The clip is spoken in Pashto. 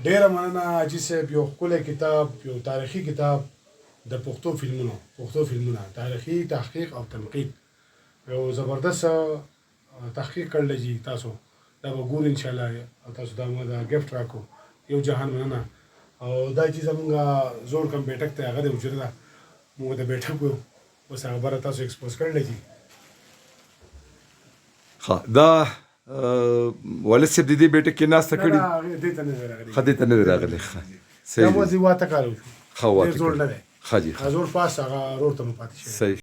ډېره مننه حاجي صاحب. یو ښکلی کتاب، یو تاریخي کتاب د پښتو فلمونه تاریخي تحقیق او تنقید، یو زبردست تحقیق کړلی جي. تاسو دا به ګورو انشاءالله، او تاسو دا ما دا ګفټ راکو. یو جهان مننه. او دا چې زمونږ زوړ کم بیټک ته هغه د حجره ده، موږ د بیټک وو، اوس هغه خبره تاسو ایکسپوز کړلی جي. دا والد صاحب د دې بیټک کې ناسته کړې؟ دې ته نه دی راغلی. ښه، دې ته نه دی راغلی. دا موزي واته کار وشو، ښه واته ډېر زوړ نه دی. ښه جي، زوړ پاس هغه رور ته مو پاتې شوی. صحیح.